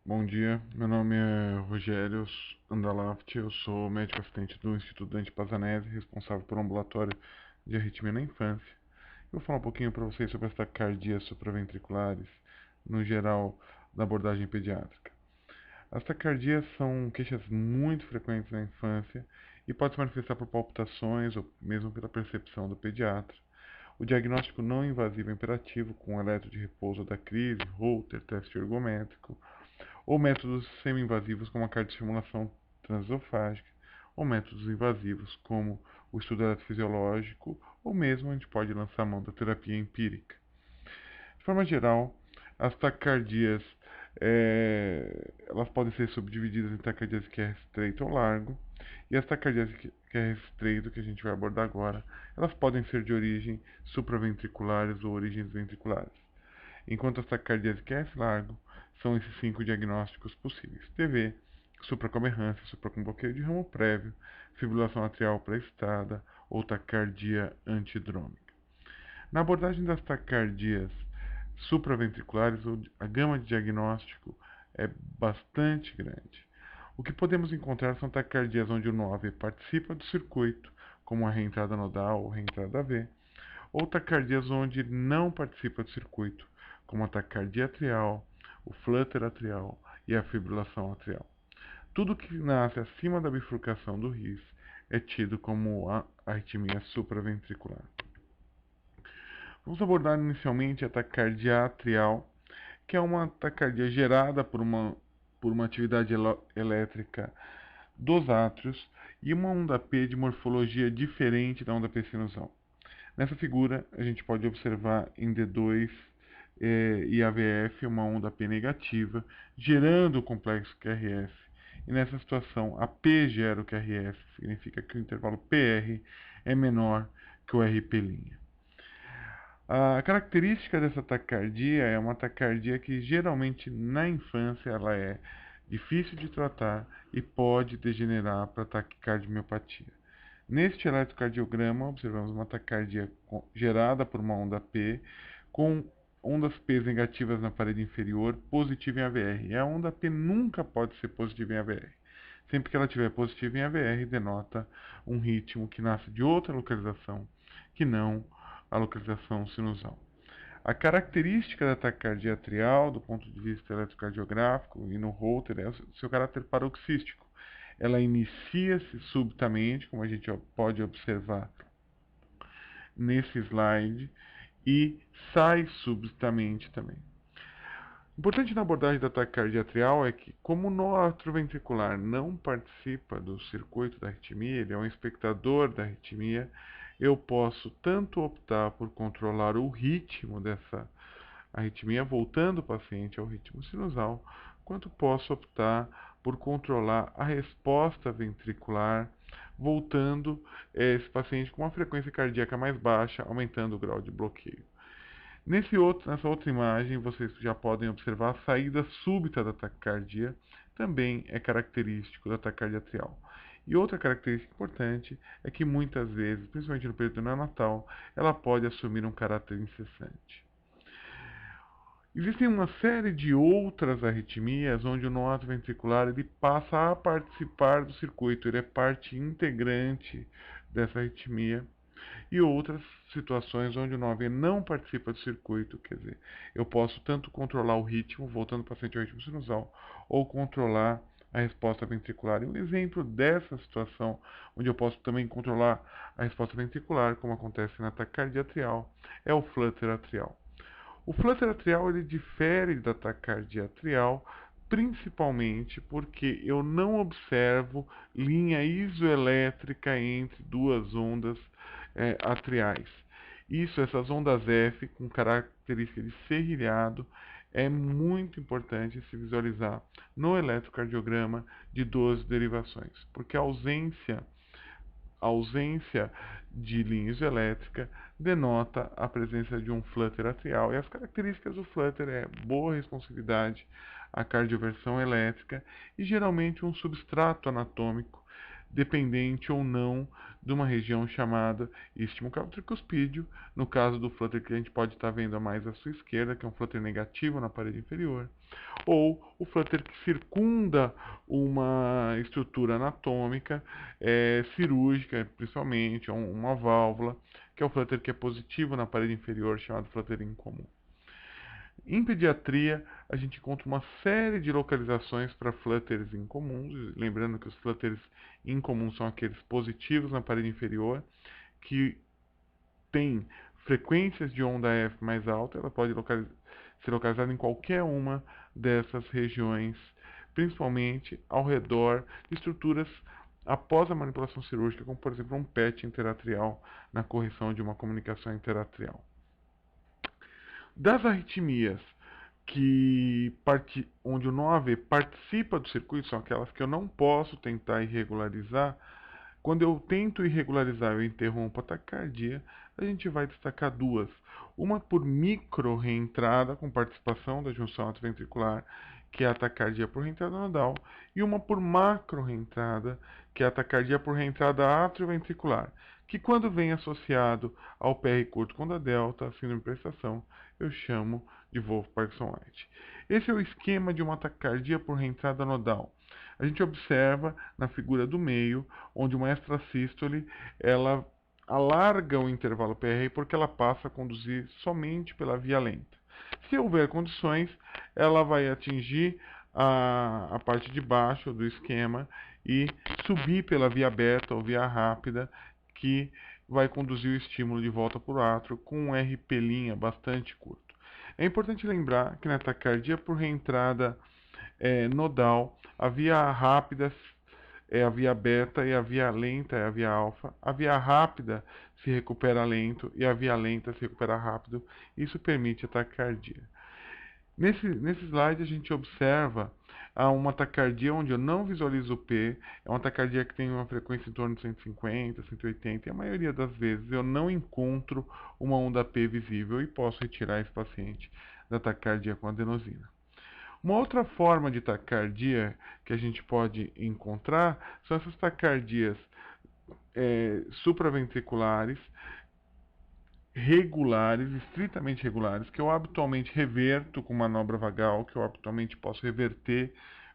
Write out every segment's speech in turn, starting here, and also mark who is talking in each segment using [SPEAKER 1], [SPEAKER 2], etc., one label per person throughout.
[SPEAKER 1] Bom dia, meu nome é Rogério Andalaft, eu sou médico assistente do Instituto Dante Pazanese, responsável por um ambulatório de arritmia na infância. Eu vou falar um pouquinho para vocês sobre as taquicardias supraventriculares, no geral, da abordagem pediátrica. As taquicardias são queixas muito frequentes na infância e podem se manifestar por palpitações ou mesmo pela percepção do pediatra. O diagnóstico não invasivo é imperativo, com eletro de repouso da crise, Holter, teste ergométrico, ou métodos semi-invasivos como a cardioestimulação transesofágica, ou métodos invasivos como o estudo eletrofisiológico, ou mesmo a gente pode lançar a mão da terapia empírica. De forma geral, as taquicardias elas podem ser subdivididas em taquicardias que é estreito ou largo, e as taquicardias que é estreito, que a gente vai abordar agora, elas podem ser de origem supraventriculares ou origens ventriculares. Enquanto as taquicardias que é largo são esses 5 diagnósticos possíveis: TV, supracomerrância, supra com bloqueio de ramo prévio, fibrilação atrial pré-estada ou taquicardia antidrômica. Na abordagem das taquicardias supraventriculares, a gama de diagnóstico é bastante grande. O que podemos encontrar são taquicardias onde o nó AV participa do circuito, como a reentrada nodal ou reentrada AV, ou taquicardias onde não participa do circuito, como a taquicardia atrial, o flutter atrial e a fibrilação atrial. Tudo que nasce acima da bifurcação do RIS é tido como a arritmia supraventricular. Vamos abordar inicialmente a taquicardia atrial, que é uma taquicardia gerada por uma atividade elétrica dos átrios e uma onda P de morfologia diferente da onda P sinusal. Nessa figura, a gente pode observar em D2 e AVF uma onda P negativa, gerando o complexo QRS. E nessa situação, a P gera o QRS, significa que o intervalo PR é menor que o RP'. A característica dessa taquicardia é uma taquicardia que geralmente na infância ela é difícil de tratar e pode degenerar para taquicardiomiopatia. Neste eletrocardiograma, observamos uma taquicardia gerada por uma onda P com ondas P negativas na parede inferior, positiva em AVR. E a onda P nunca pode ser positiva em AVR. Sempre que ela estiver positiva em AVR, denota um ritmo que nasce de outra localização, que não a localização sinusal. A característica da taquicardia atrial, do ponto de vista eletrocardiográfico e no Holter, é o seu caráter paroxístico. Ela inicia-se subitamente, como a gente pode observar nesse slide, e sai subitamente também. Importante na abordagem da taquicardia atrial é que, como o nó atrioventricular não participa do circuito da arritmia, ele é um espectador da arritmia, eu posso tanto optar por controlar o ritmo dessa arritmia, voltando o paciente ao ritmo sinusal, quanto posso optar por controlar a resposta ventricular, voltando esse paciente com uma frequência cardíaca mais baixa, aumentando o grau de bloqueio. Nessa outra imagem, vocês já podem observar a saída súbita da taquicardia, também é característico da taquicardia atrial. E outra característica importante é que muitas vezes, principalmente no período neonatal, ela pode assumir um caráter incessante. Existem uma série de outras arritmias onde o nó ventricular ele passa a participar do circuito, ele é parte integrante dessa arritmia, e outras situações onde o nó não participa do circuito, quer dizer, eu posso tanto controlar o ritmo, voltando o paciente ao ritmo sinusal, ou controlar a resposta ventricular. E um exemplo dessa situação, onde eu posso também controlar a resposta ventricular, como acontece na taquicardia atrial, é o flutter atrial. O flutter atrial ele difere da taquicardia atrial principalmente porque eu não observo linha isoelétrica entre duas ondas atriais. Essas ondas F com característica de serrilhado, é muito importante se visualizar no eletrocardiograma de duas derivações, porque a ausência de linha isoelétrica denota a presença de um flutter atrial. E as características do flutter é boa responsividade à cardioversão elétrica e geralmente um substrato anatômico dependente ou não de uma região chamada istmo tricuspídeo. No caso do flutter que a gente pode estar vendo mais à sua esquerda, que é um flutter negativo na parede inferior, ou o flutter que circunda uma estrutura anatômica cirúrgica, principalmente, uma válvula, que é o flutter que é positivo na parede inferior, chamado flutter incomum. Em pediatria, a gente encontra uma série de localizações para flutters incomuns, lembrando que os flutters incomuns são aqueles positivos na parede inferior, que têm frequências de onda F mais alta. Ela pode ser localizada em qualquer uma dessas regiões, principalmente ao redor de estruturas após a manipulação cirúrgica, como por exemplo um PET interatrial na correção de uma comunicação interatrial. Das arritmias onde o nó AV participa do circuito, são aquelas que eu não posso tentar irregularizar. Quando eu tento irregularizar, eu interrompo a taquicardia. A gente vai destacar duas. Uma por micro reentrada, com participação da junção atrioventricular, que é a taquicardia por reentrada nodal, e uma por macro reentrada, que é a taquicardia por reentrada atrioventricular, que quando vem associado ao PR curto com da delta, a síndrome de prestação, eu chamo de Wolff-Parkinson-White. Esse é o esquema de uma taquicardia por reentrada nodal. A gente observa na figura do meio, onde uma extrasístole, ela alarga o intervalo PR porque ela passa a conduzir somente pela via lenta. Se houver condições, ela vai atingir a parte de baixo do esquema e subir pela via beta ou via rápida, que vai conduzir o estímulo de volta para o átrio com um RP' bastante curto. É importante lembrar que na taquicardia por reentrada nodal, a via rápida é a via beta e a via lenta é a via alfa. A via rápida se recupera lento e a via lenta se recupera rápido. Isso permite a taquicardia. Nesse slide a gente observa uma taquicardia onde eu não visualizo o P, é uma taquicardia que tem uma frequência em torno de 150, 180, e a maioria das vezes eu não encontro uma onda P visível e posso retirar esse paciente da taquicardia com adenosina. Uma outra forma de taquicardia que a gente pode encontrar são essas taquicardias supraventriculares, regulares, estritamente regulares, que eu habitualmente reverto com manobra vagal, que eu habitualmente posso reverter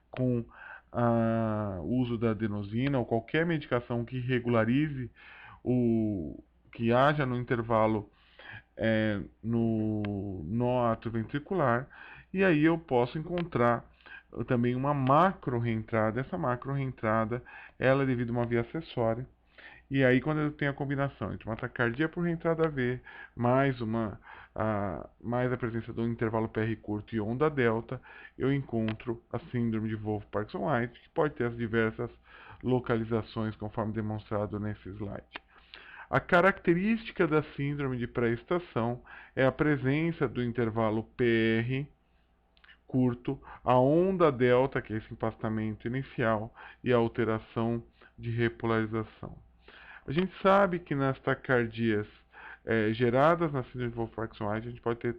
[SPEAKER 1] com o uso da adenosina ou qualquer medicação que regularize que haja no intervalo no ato ventricular, e aí eu posso encontrar também uma macro reentrada. Essa macro reentrada ela é devido a uma via acessória. E aí, quando eu tenho a combinação entre uma taquicardia por reentrada V, mais a presença do intervalo PR curto e onda delta, eu encontro a síndrome de Wolff-Parkinson-White, que pode ter as diversas localizações, conforme demonstrado nesse slide. A característica da síndrome de pré-estação é a presença do intervalo PR curto, a onda delta, que é esse empastamento inicial, e a alteração de repolarização. A gente sabe que nas taquicardias geradas na síndrome de Wolff-Parkinson-White, a gente pode ter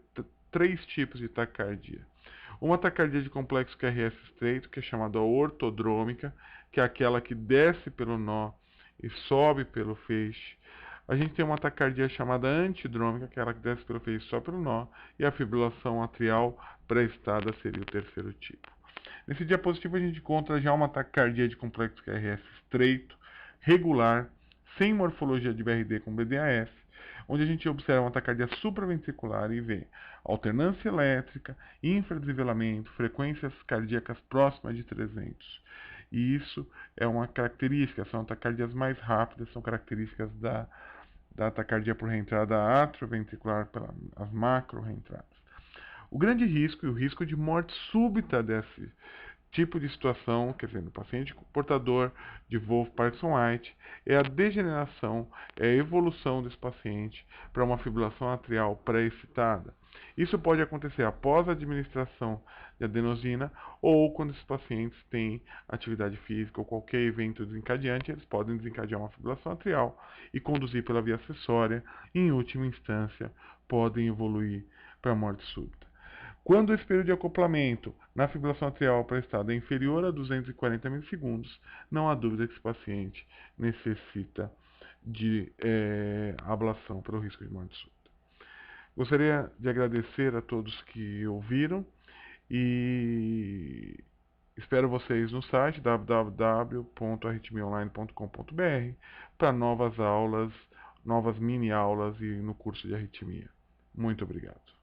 [SPEAKER 1] três tipos de taquicardia. Uma taquicardia de complexo QRS estreito, que é chamada ortodrômica, que é aquela que desce pelo nó e sobe pelo feixe. A gente tem uma taquicardia chamada antidrômica, que é aquela que desce pelo feixe e sobe pelo nó. E a fibrilação atrial pré-estada seria o terceiro tipo. Nesse diapositivo a gente encontra já uma taquicardia de complexo QRS estreito, regular, sem morfologia de BRD com BDAF, onde a gente observa uma taquicardia supraventricular e vê alternância elétrica, infradesivelamento, frequências cardíacas próximas de 300. E isso é uma característica, são taquicardias mais rápidas, são características da taquicardia por reentrada atrioventricular pelas macro reentradas. O grande risco e o risco de morte súbita desse tipo de situação, quer dizer, no paciente portador de Wolff-Parkinson-White, é a degeneração, é a evolução desse paciente para uma fibrilação atrial pré-excitada. Isso pode acontecer após a administração de adenosina ou quando esses pacientes têm atividade física ou qualquer evento desencadeante, eles podem desencadear uma fibrilação atrial e conduzir pela via acessória e, em última instância, podem evoluir para a morte súbita. Quando esse período de acoplamento na fibrilação atrial prestada é inferior a 240 milissegundos, não há dúvida que esse paciente necessita de ablação pelo risco de morte súbita. Gostaria de agradecer a todos que ouviram e espero vocês no site www.arritmiaonline.com.br para novas aulas, novas mini aulas e no curso de arritmia. Muito obrigado.